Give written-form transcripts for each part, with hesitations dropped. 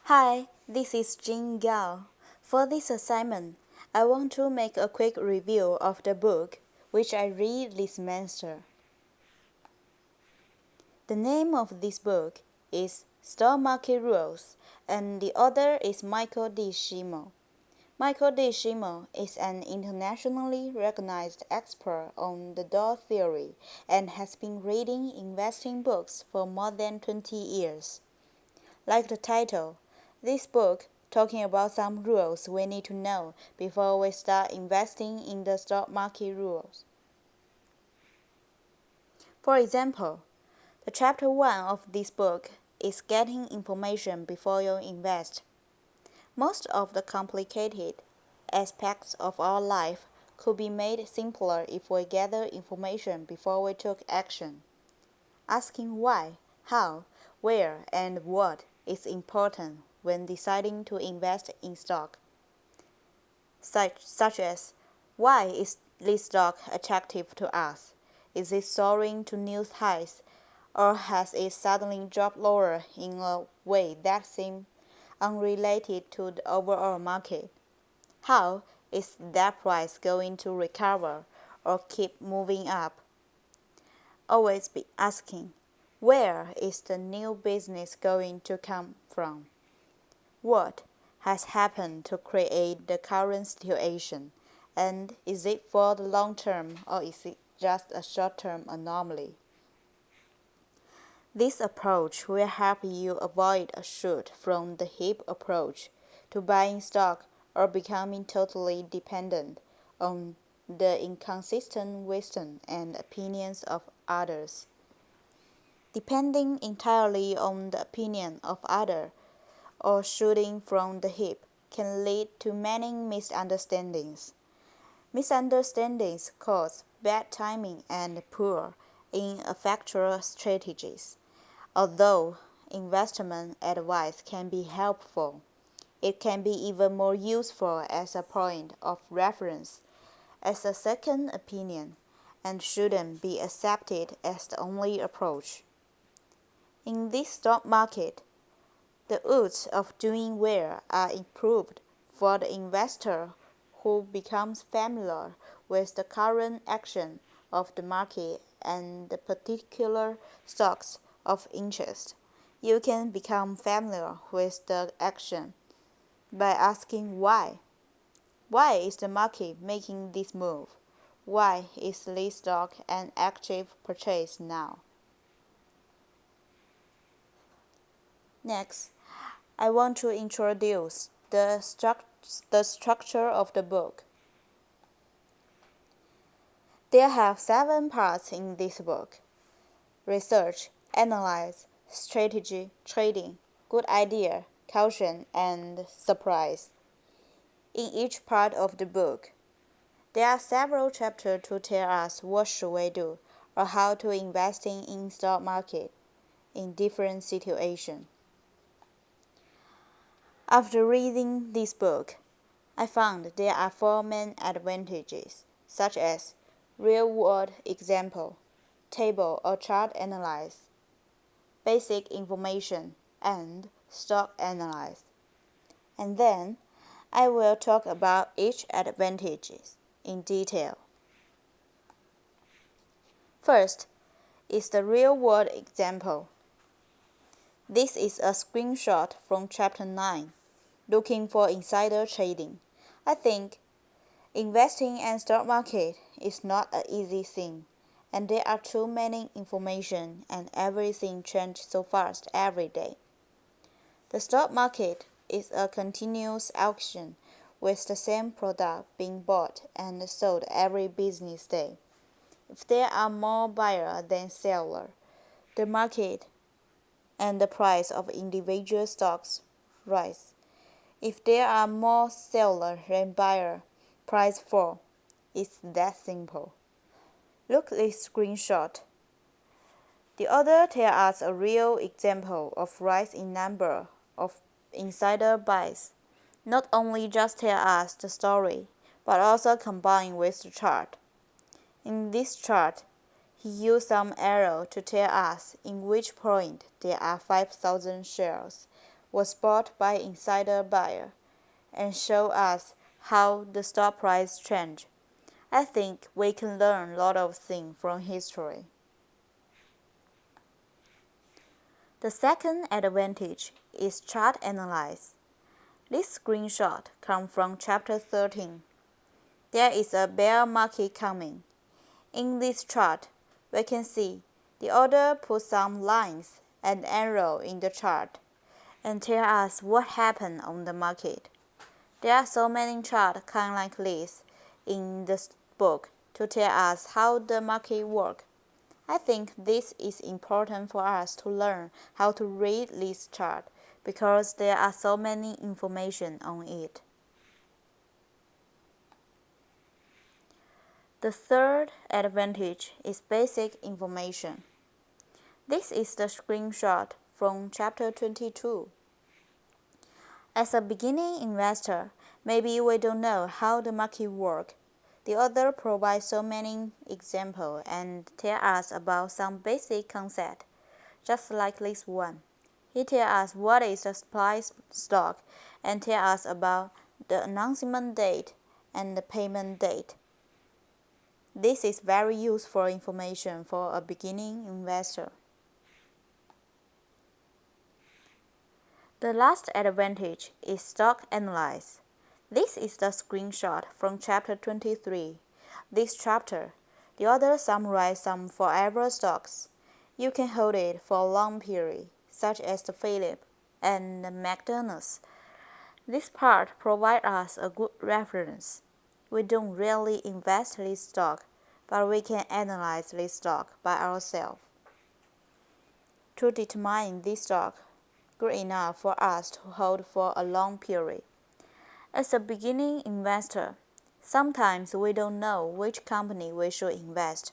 Hi, this is Jing Gao. For this assignment, I want to make a quick review of the book which I read this semester. The name of this book is Stock Market Rules, and the author is Michael D. Shimo. Michael D. Shimo is an internationally recognized expert on the Dow theory and has been reading investing books for more than 20 years. Like the title, this book talking about some rules we need to know before we start investing in the stock market rules. For example, the chapter 1 of this book is getting information before you invest. Most of the complicated aspects of our life could be made simpler if we gather information before we took action. Asking why, how, where, and what is important when deciding to invest in stock, such as why is this stock attractive to us? Is it soaring to new highs, or has it suddenly dropped lower in a way that seems unrelated to the overall market? How is that price going to recover or keep moving up? Always be asking, where is the new business going to come from? What has happened to create the current situation, and is it for the long term or is it just a short-term anomaly? This approach will help you avoid a shoot from the hip approach to buying stock or becoming totally dependent on the inconsistent wisdom and opinions of others. Depending entirely on the opinion of others or shooting from the hip can lead to many misunderstandings. Misunderstandings cause bad timing and poor, ineffectual strategies. Although investment advice can be helpful, it can be even more useful as a point of reference, as a second opinion, and shouldn't be accepted as the only approach. In this stock market, the odds of doing well are improved for the investor who becomes familiar with the current action of the market and the particular stocks of interest. You can become familiar with the action by asking why. Why is the market making this move? Why is this stock an active purchase now? Next, I want to introduce the structure of the book. There have 7 parts in this book: research, analyze, strategy, trading, good idea, caution, and surprise. In each part of the book, there are several chapters to tell us what should we do or how to invest in stock market in different situations. After reading this book, I found there are 4 main advantages, such as real-world example, table or chart analysis, basic information, and stock analysis. And then I will talk about each advantage in detail. First is the real-world example. This is a screenshot from Chapter 9, looking for insider trading. I think investing in stock market is not an easy thing, and there are too many information and everything changes so fast every day. The stock market is a continuous auction with the same product being bought and sold every business day. If there are more buyers than sellers, the market and the price of individual stocks rise. If there are more sellers than buyers, price falls. It's that simple. Look at this screenshot. The author tells us a real example of rise in number of insider buys. Not only just tell us the story, but also combine with the chart. In this chart, he used some arrow to tell us in which point there are 5,000 shares, was bought by insider buyer and show us how the stock price changed. I think we can learn a lot of things from history. The second advantage is chart analysis. This screenshot comes from chapter 13. There is a bear market coming. In this chart, we can see the author put some lines and arrows in the chart and tell us what happened on the market. There are so many charts kind like this in this book to tell us how the market works. I think this is important for us to learn how to read this chart because there are so many information on it. The third advantage is basic information. This is the screenshot from chapter 22. As a beginning investor, maybe we don't know how the market works. The author provides so many examples and tell us about some basic concepts, just like this one. He tells us what is a supply stock and tell us about the announcement date and the payment date. This is very useful information for a beginning investor. The last advantage is stock analysis. This is the screenshot from chapter 23. This chapter, the author summarized some forever stocks. You can hold it for a long period, such as the Philip and the McDonald's. This part provides us a good reference. We don't really invest this stock, but we can analyze this stock by ourselves to determine this stock good enough for us to hold for a long period. As a beginning investor, sometimes we don't know which company we should invest,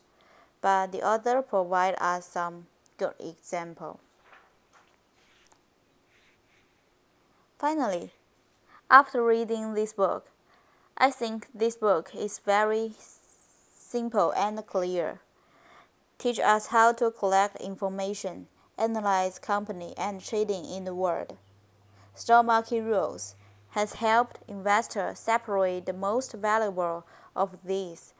but the author provides us some good examples. Finally, after reading this book, I think this book is very simple and clear. Teach us how to collect information, analyze company and trading in the world. Stock market rules has helped investors separate the most valuable of these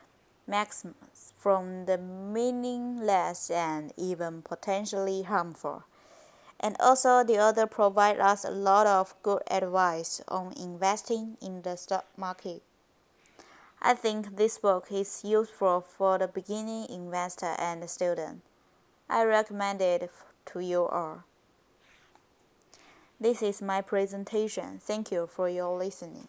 maxims from the meaningless and even potentially harmful. And also the author provides us a lot of good advice on investing in the stock market. I think this book is useful for the beginning investor and student. I recommend it to you all. This is my presentation. Thank you for your listening.